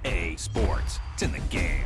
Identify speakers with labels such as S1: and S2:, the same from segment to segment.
S1: EA Sports. It's in the game.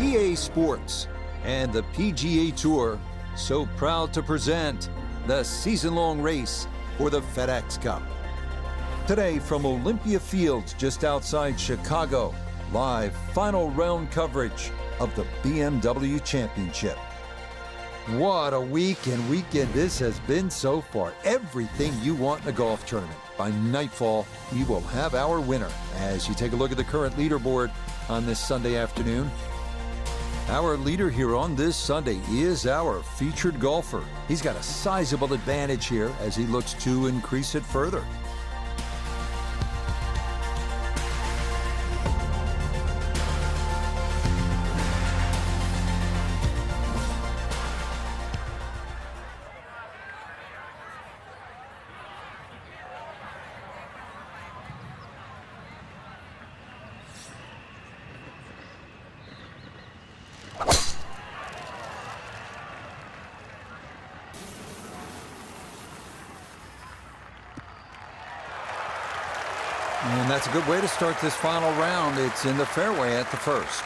S2: EA Sports and the PGA Tour so proud to present the season-long race for the FedEx Cup. Today from Olympia Fields just outside Chicago, live final round coverage of the BMW Championship. What a week and weekend this has been so far. Everything you want in a golf tournament. By nightfall, we will have our winner. As you take a look at the current leaderboard on this Sunday afternoon, our leader here on this Sunday is our featured golfer. He's got a sizable advantage here as he looks to increase it further. And that's a good way to start this final round. It's in the fairway at the first.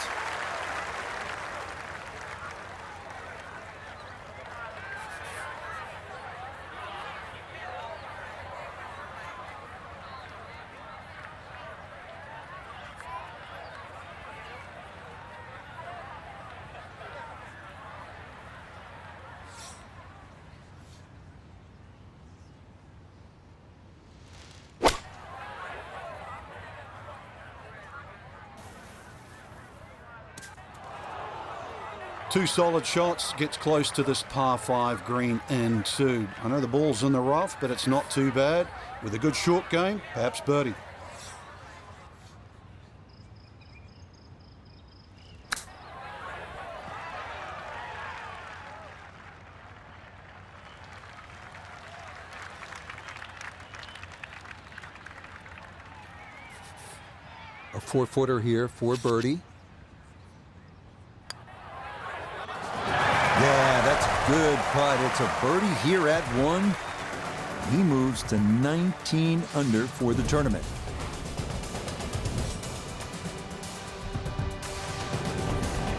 S3: Two solid shots, gets close to this par 5 green and 2. I know the ball's in the rough, but it's not too bad. With a good short game, perhaps birdie.
S2: A 4-footer here for birdie. Yeah, that's a good putt. It's a birdie here at 1. He moves to 19 under for the tournament.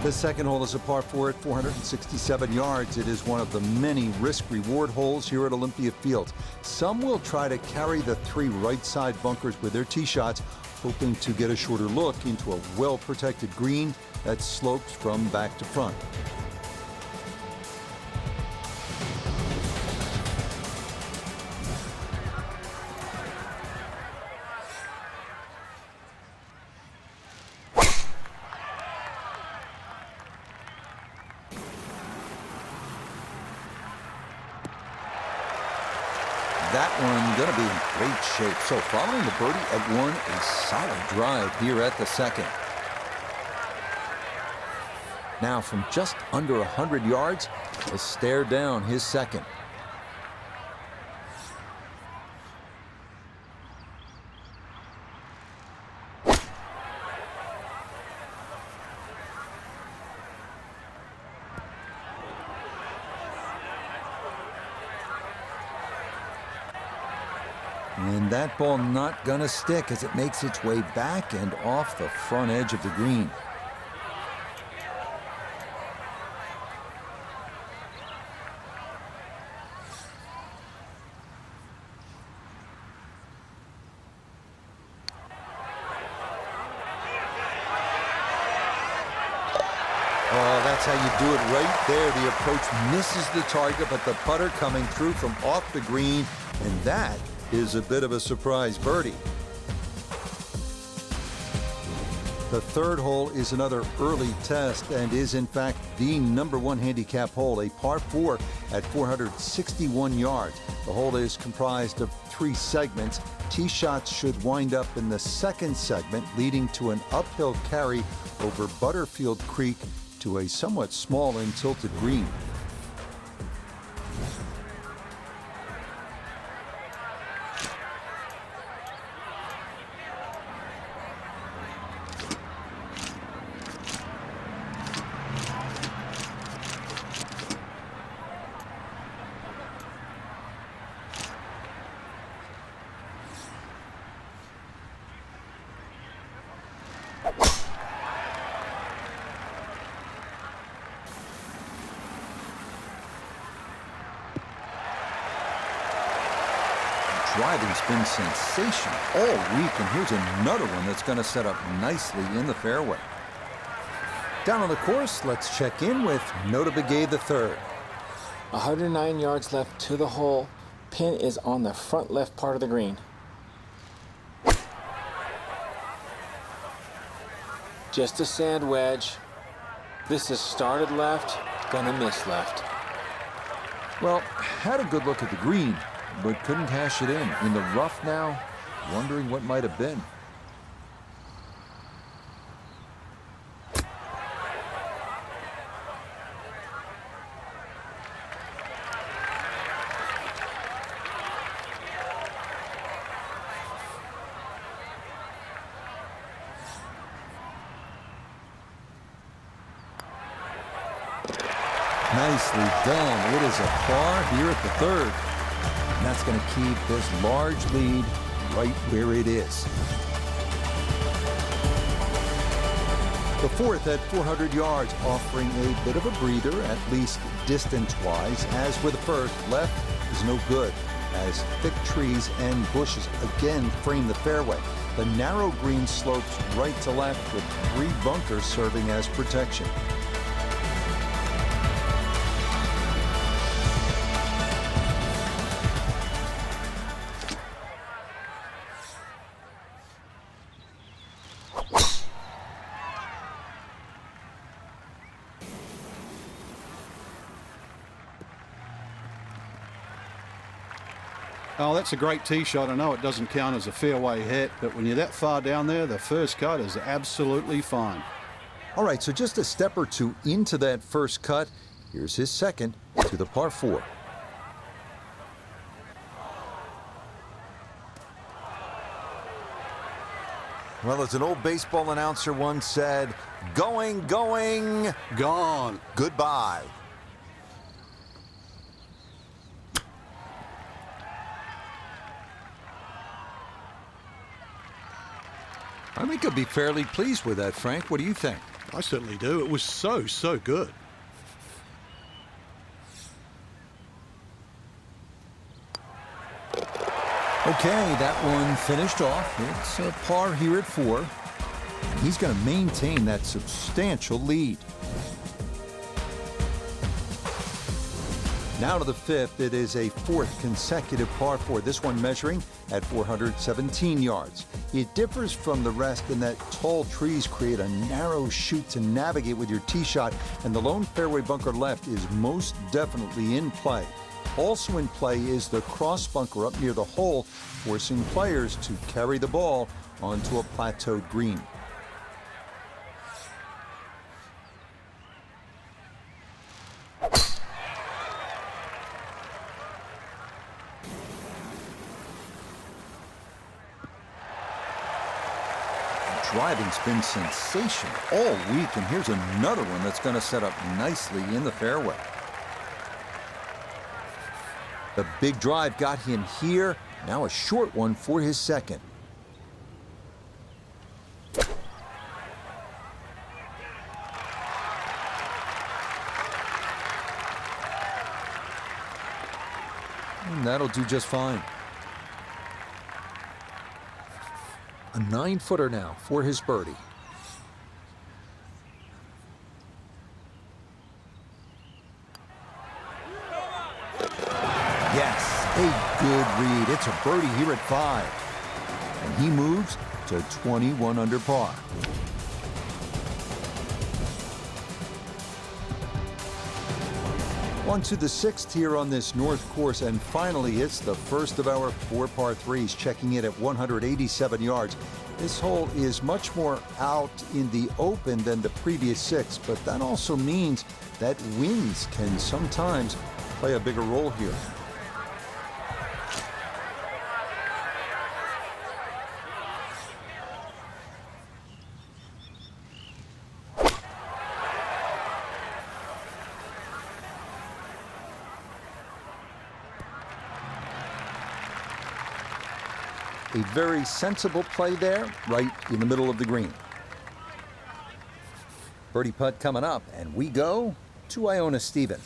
S2: The second hole is a par 4 at 467 yards. It is one of the many risk-reward holes here at Olympia Fields. Some will try to carry the 3 right-side bunkers with their tee shots, hoping to get a shorter look into a well-protected green that slopes from back to front. That one going to be in great shape. So following the birdie at 1, a solid drive here at the second. Now from just under 100 yards, a stare down his second. And that ball not gonna stick as it makes its way back and off the front edge of the green. Oh, that's how you do it right there. The approach misses the target, but the putter coming through from off the green, and that is a bit of a surprise birdie. The third hole is another early test and is in fact the #1 handicap hole, a par 4 at 461 yards. The hole is comprised of 3 segments. Tee shots should wind up in the second segment, leading to an uphill carry over Butterfield Creek to a somewhat small and tilted green. Driving's been sensational all week, and here's another one that's going to set up nicely in the fairway. Down on the course, let's check in with Nota Begay III.
S4: 109 yards left to the hole. Pin is on the front left part of the green. Just a sand wedge. This is started left, gonna miss left.
S2: Well, had a good look at the green, but couldn't cash it in. In the rough now, wondering what might have been. Nicely done. It is a par here at the third. And that's going to keep this large lead right where it is. The fourth at 400 yards, offering a bit of a breather, at least distance-wise. As with the first, left is no good, as thick trees and bushes again frame the fairway. The narrow green slopes right to left, with 3 bunkers serving as protection.
S3: Oh, that's a great tee shot. I know it doesn't count as a fairway hit, but when you're that far down there, the first cut is absolutely fine.
S2: All right, so just a step or two into that first cut. Here's his second to the par 4. Well, as an old baseball announcer once said, going,
S3: Gone.
S2: goodbye. I think I'd be fairly pleased with that, Frank. What do you think?
S3: I certainly do. It was so good.
S2: Okay, that one finished off. It's a par here at 4. He's going to maintain that substantial lead. Now to the fifth. It is a 4th consecutive par 4. This one measuring at 417 yards. It differs from the rest in that tall trees create a narrow chute to navigate with your tee shot, and the lone fairway bunker left is most definitely in play. Also in play is the cross bunker up near the hole, forcing players to carry the ball onto a plateaued green. Driving's been sensational all week, and here's another one that's going to set up nicely in the fairway. The big drive got him here. Now a short one for his second. And that'll do just fine. A 9-footer now for his birdie. Yes, a Good read. It's a birdie here at 5. And he moves to 21 under par. On to the 6th here on this north course, and finally it's the first of our 4 par 3s, checking in at 187 yards. This hole is much more out in the open than the previous 6, but that also means that winds can sometimes play a bigger role here. A very sensible play there, right in the middle of the green. Birdie putt coming up, and we go to Iona Stephen.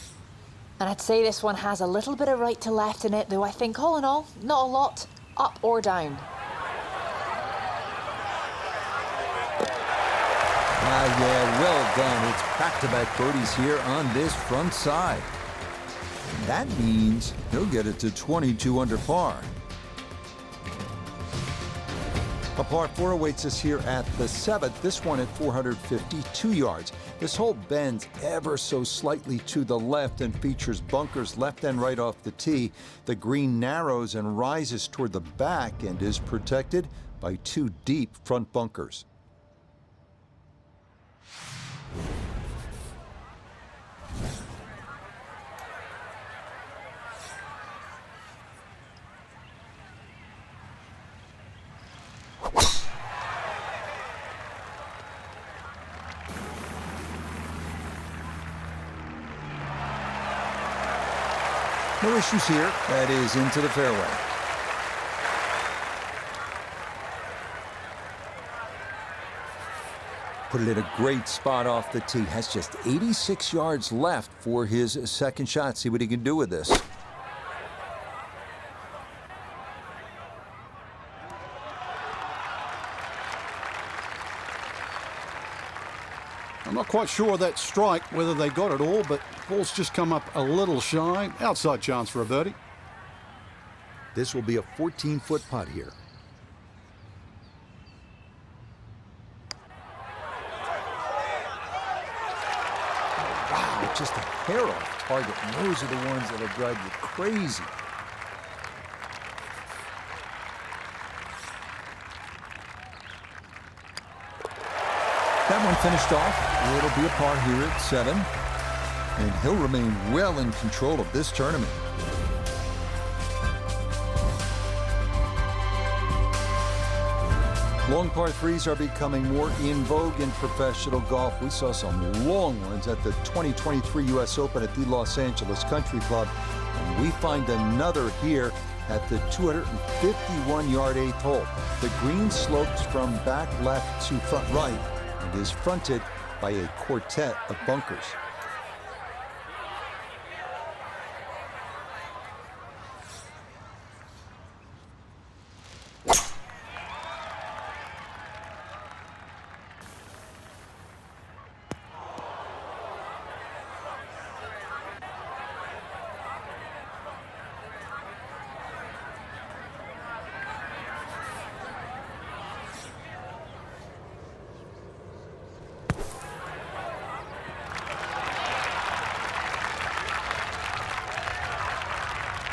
S5: And I'd say this one has a little bit of right to left in it, though I think all in all, not a lot, up or down.
S2: Yeah, well done. It's back-to-back birdies here on this front side. And that means he'll get it to 22 under par. A par 4 awaits us here at the 7th, this one at 452 yards. This hole bends ever so slightly to the left and features bunkers left and right off the tee. The green narrows and rises toward the back and is protected by 2 deep front bunkers. No issues here. That is into the fairway. Put it in a great spot off the tee. Has just 86 yards left for his second shot. See what he can do with this.
S3: I'm not quite sure that strike, whether they got it all, but ball's just come up a little shy. Outside chance for a birdie.
S2: This will be a 14-foot putt here. Wow, just a hair off target. And those are the ones that'll drive you crazy. That one finished off. It'll be a par here at 7. And he'll remain well in control of this tournament. Long par 3s are becoming more in vogue in professional golf. We saw some long ones at the 2023 U.S. Open at the Los Angeles Country Club. And we find another here at the 251-yard 8th hole. The green slopes from back left to front right and is fronted by a quartet of bunkers.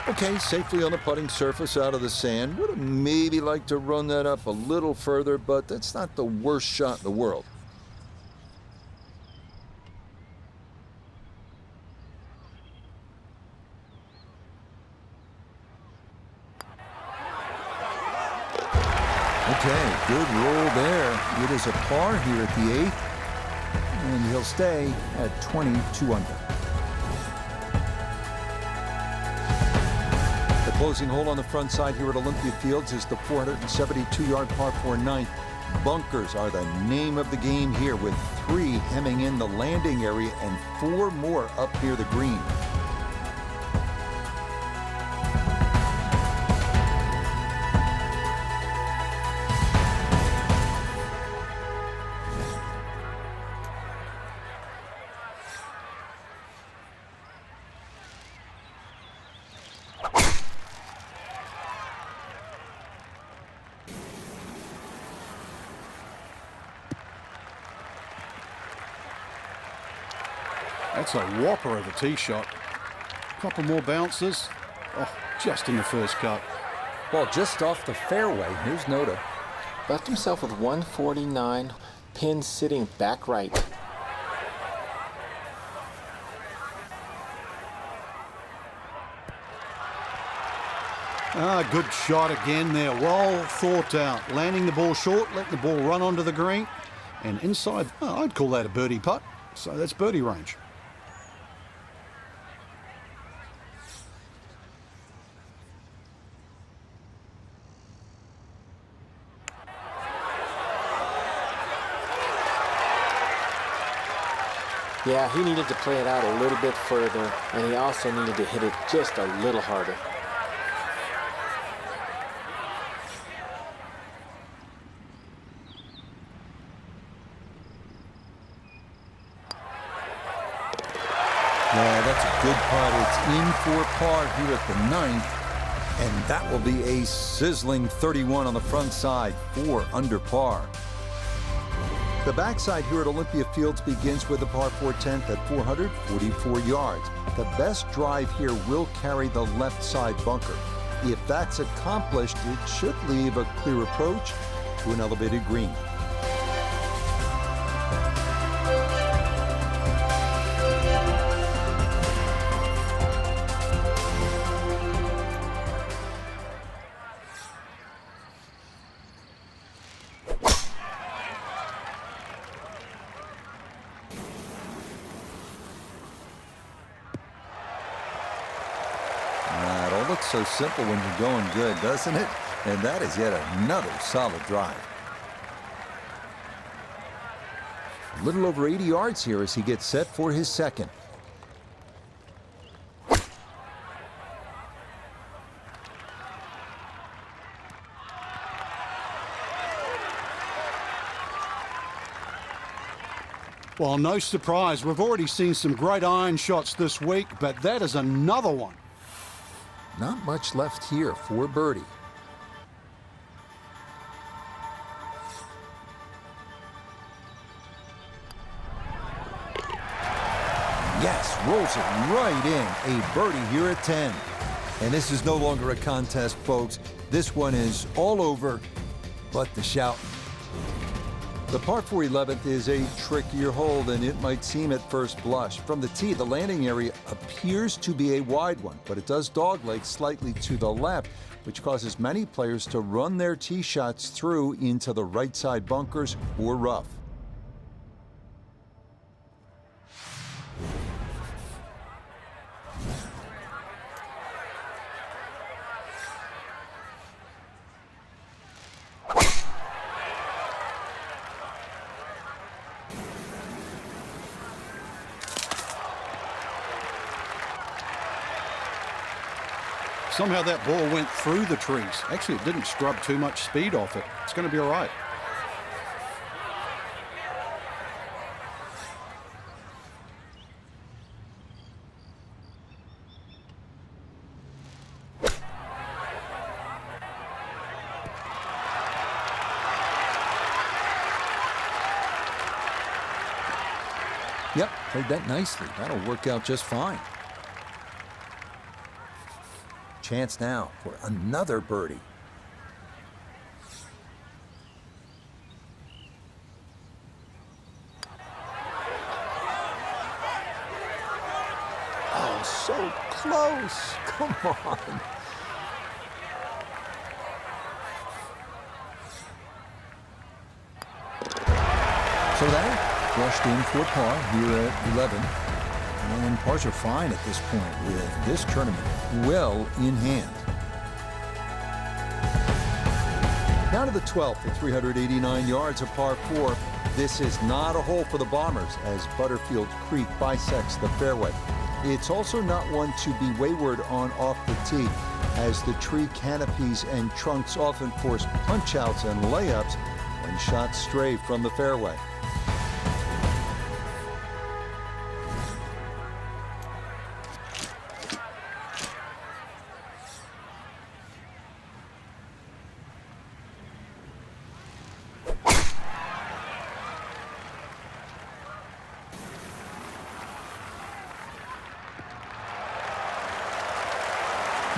S2: Okay, safely on the putting surface out of the sand. Would have maybe liked to run that up a little further, but that's not the worst shot in the world. Okay, good roll there. It is a par here at the 8th, and he'll stay at 22 under. Closing hole on the front side here at Olympia Fields is the 472-yard par 4 9th. Bunkers are the name of the game here, with 3 hemming in the landing area and 4 more up near the green.
S3: That's a whopper of a tee shot. Couple more bounces. Oh, just in the first cut.
S2: Well, just off the fairway. Here's Noda.
S4: Left himself with 149, pin sitting back right.
S3: Good shot again there. Well thought out. Landing the ball short, letting the ball run onto the green. And inside, I'd call that a birdie putt. So that's birdie range.
S4: Yeah, he needed to play it out a little bit further, and he also needed to hit it just a little harder.
S2: Yeah, that's a good putt. It's in for par here at the 9th. And that will be a sizzling 31 on the front side, 4 under par. The backside here at Olympia Fields begins with a par 4 10th at 444 yards. The best drive here will carry the left side bunker. If that's accomplished, it should leave a clear approach to an elevated green. It all looks so simple when you're going good, doesn't it? And that is yet another solid drive. A little over 80 yards here as he gets set for his second.
S3: Well, no surprise. We've already seen some great iron shots this week, but that is another one.
S2: Not much left here for birdie. Yes, rolls it right in. A birdie here at 10. And this is no longer a contest, folks. This one is all over but the shout. The par 4 11th is a trickier hole than it might seem at first blush. From the tee, the landing area appears to be a wide one, but it does dogleg slightly to the left, which causes many players to run their tee shots through into the right side bunkers or rough.
S3: Somehow that ball went through the trees. Actually, it didn't scrub too much speed off it. It's going to be all right.
S2: Yep, played that nicely. That'll work out just fine. Chance now for another birdie. Oh, so close. Come on. So that brushed in for par here at 11. And pars are fine at this point with this tournament well in hand. Now to the 12th at 389 yards of par 4. This is not a hole for the Bombers as Butterfield Creek bisects the fairway. It's also not one to be wayward on off the tee, as the tree canopies and trunks often force punch-outs and layups when shots stray from the fairway.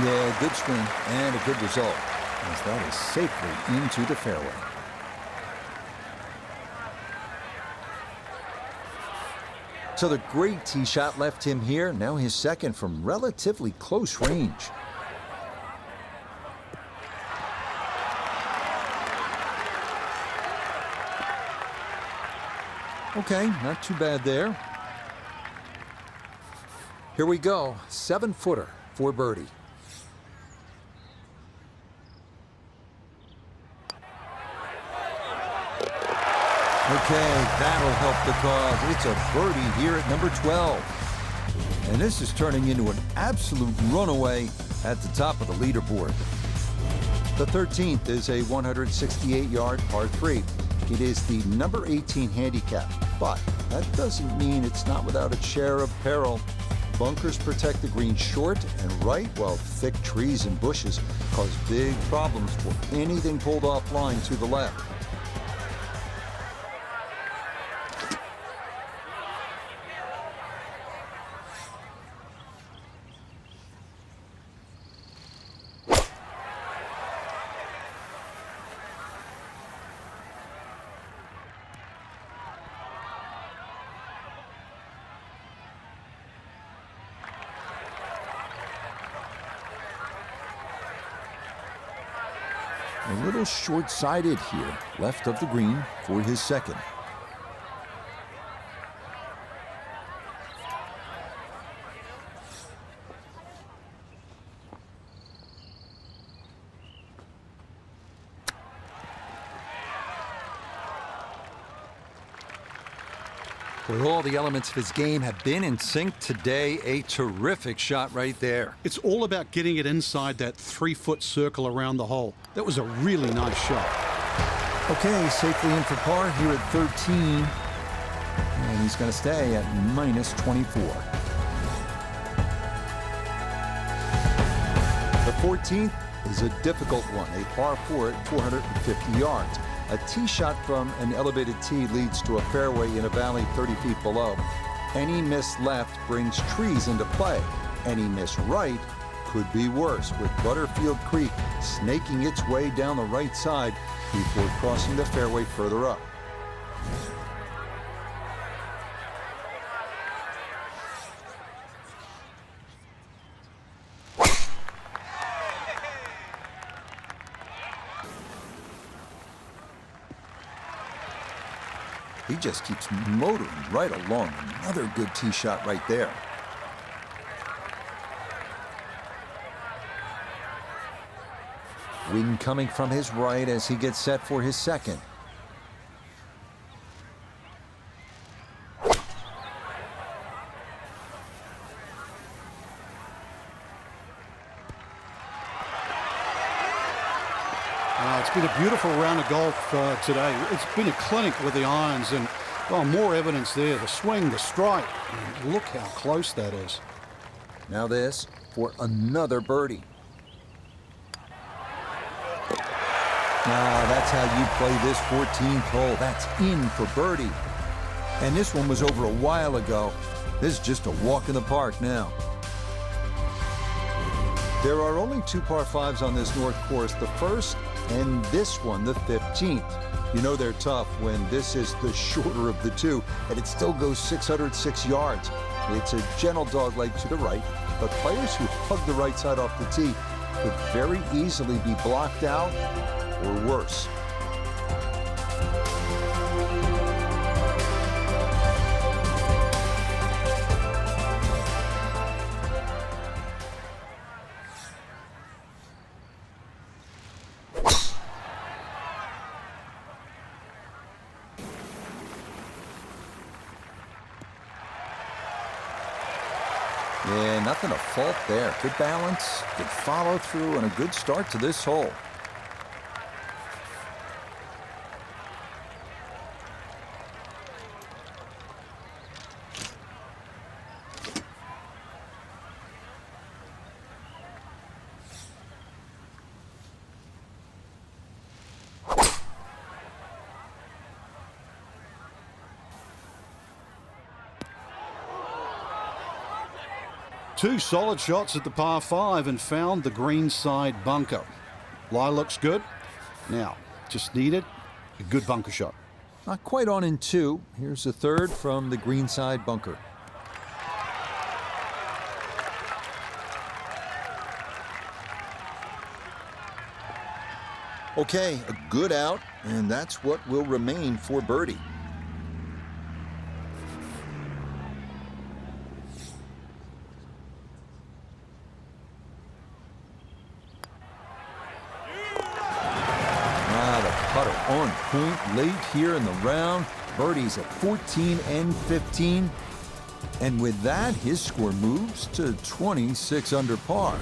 S2: Yeah, good swing and a good result, as that is safely into the fairway. So the great tee shot left him here. Now his second from relatively close range. Okay, not too bad there. Here we go, 7-footer for birdie. Okay, that'll help the cause. It's a birdie here at number 12. And this is turning into an absolute runaway at the top of the leaderboard. The 13th is a 168-yard par 3. It is the number 18 handicap, but that doesn't mean it's not without its share of peril. Bunkers protect the green short and right, while thick trees and bushes cause big problems for anything pulled offline to the left. A little short-sighted here, left of the green for his second. Well, all the elements of his game have been in sync today. A terrific shot right there.
S3: It's all about getting it inside that 3-foot circle around the hole. That was a really nice shot.
S2: Okay, safely in for par here at 13. And he's going to stay at minus 24. The 14th is a difficult one, a par 4 at 450 yards. A tee shot from an elevated tee leads to a fairway in a valley 30 feet below. Any miss left brings trees into play. Any miss right could be worse, with Butterfield Creek snaking its way down the right side before crossing the fairway further up. He just keeps motoring right along. Another good tee shot right there. Wind coming from his right as he gets set for his second.
S3: It's been a beautiful round of golf today. It's been a clinic with the irons, and more evidence there. The swing, the strike. And look how close that is.
S2: Now this for another birdie. That's how you play this 14th hole. That's in for birdie. And this one was over a while ago. This is just a walk in the park now. There are only 2 par 5s on this North course. The first and this one, the 15th. You know they're tough when this is the shorter of the two, and it still goes 606 yards. It's a gentle dogleg to the right, but players who hug the right side off the tee could very easily be blocked out or worse. Yeah, nothing to fault there. Good balance, good follow through, and a good start to this hole.
S3: Two solid shots at the par 5 and found the greenside bunker. Lie looks good. Now, just needed a good bunker shot.
S2: Not quite on in 2. Here's the third from the greenside bunker. Okay, a good out, and that's what will remain for birdie. On point late here in the round. Birdie's at 14 and 15. And with that, his score moves to 26 under par.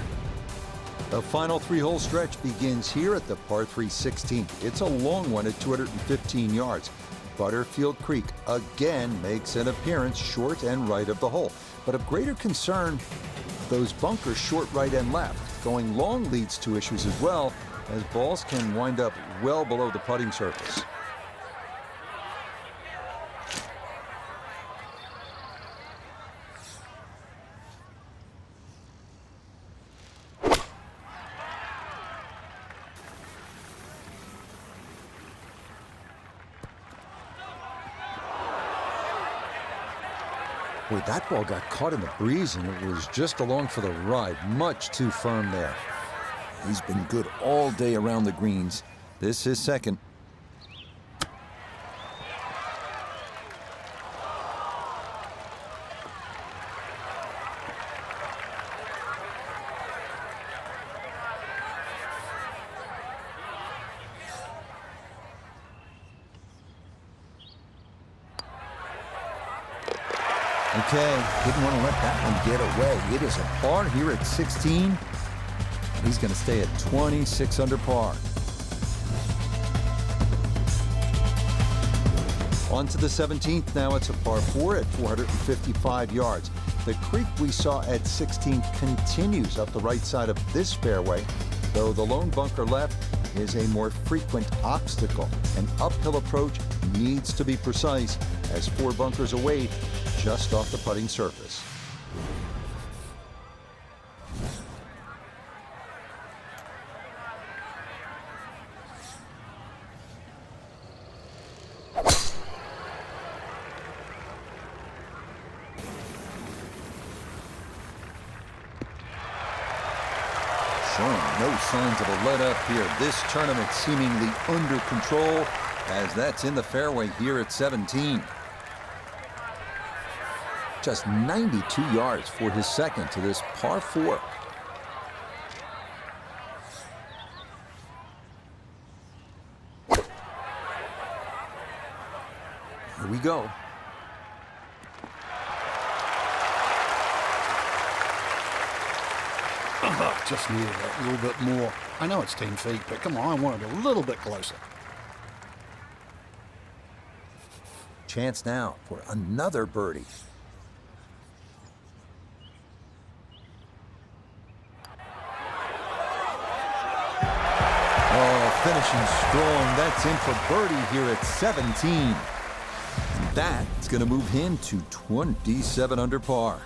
S2: The final 3-hole stretch begins here at the par 3 16th. It's a long one at 215 yards. Butterfield Creek again makes an appearance short and right of the hole. But of greater concern, those bunkers short right and left. Going long leads to issues as well, as balls can wind up well below the putting surface. Boy, that ball got caught in the breeze and it was just along for the ride. Much too firm there. He's been good all day around the greens. This is second. Okay, didn't want to let that one get away. It is a par here at 16. He's going to stay at 26 under par. On to the 17th now. It's a par 4 at 455 yards. The creek we saw at 16 continues up the right side of this fairway, though the lone bunker left is a more frequent obstacle. An uphill approach needs to be precise as 4 bunkers await just off the putting surface. Showing no signs of a let-up here. This tournament seemingly under control as that's in the fairway here at 17. Just 92 yards for his second to this par 4. Here we go.
S3: Just needed that little bit more. I know it's 10 feet, but come on, I want it a little bit closer.
S2: Chance now for another birdie. Oh, finishing strong. That's in for birdie here at 17. That's going to move him to 27 under par.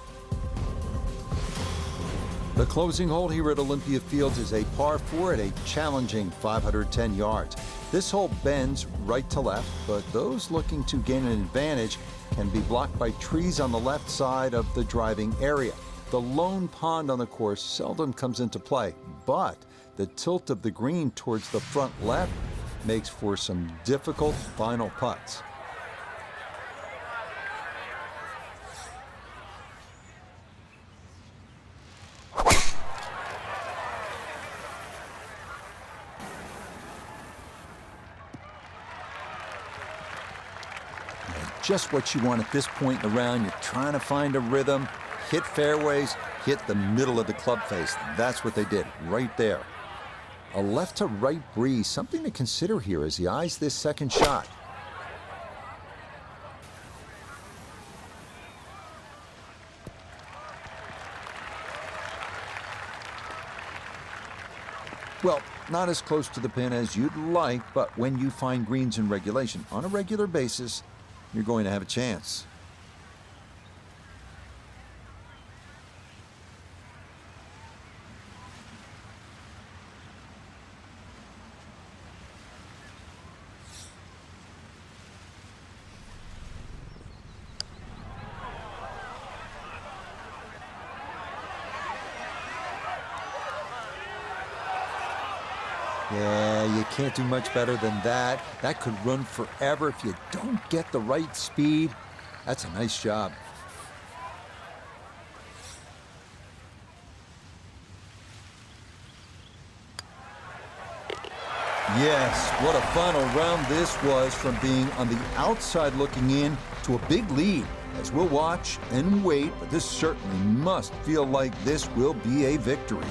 S2: The closing hole here at Olympia Fields is a par 4 at a challenging 510 yards. This hole bends right to left, but those looking to gain an advantage can be blocked by trees on the left side of the driving area. The lone pond on the course seldom comes into play, but the tilt of the green towards the front left makes for some difficult final putts. Just what you want at this point in the round. You're trying to find a rhythm, hit fairways, hit the middle of the club face. That's what they did right there. A left to right breeze, something to consider here as he eyes this second shot. Well, not as close to the pin as you'd like, but when you find greens in regulation on a regular basis, you're going to have a chance. Yeah, you can't do much better than that. That could run forever if you don't get the right speed. That's a nice job. Yes, what a final round this was, from being on the outside looking in to a big lead. As we'll watch and wait, but this certainly must feel like this will be a victory.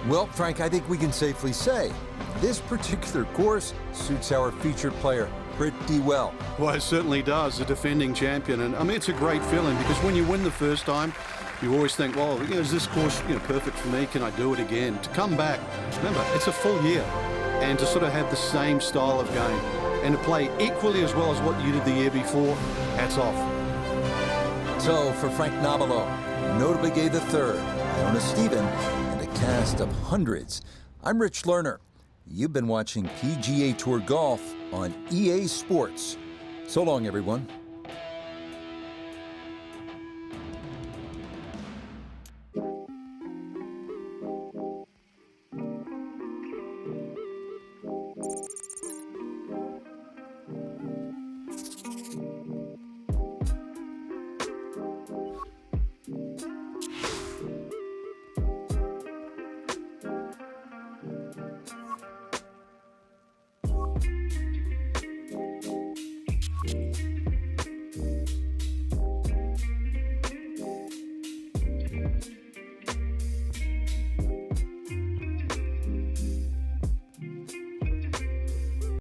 S2: Well, Frank, I think we can safely say this particular course suits our featured player pretty well.
S3: Well, it certainly does, the defending champion. And I mean, it's a great feeling because when you win the first time, you always think, well, is this course perfect for me? Can I do it again? To come back, remember, it's a full year. And to sort of have the same style of game and to play equally as well as what you did the year before, hats off.
S2: So for Frank Nobilo, notably gave the third, Iona Stephen, and a cast of hundreds, I'm Rich Lerner. You've been watching PGA Tour Golf on EA Sports. So long, everyone.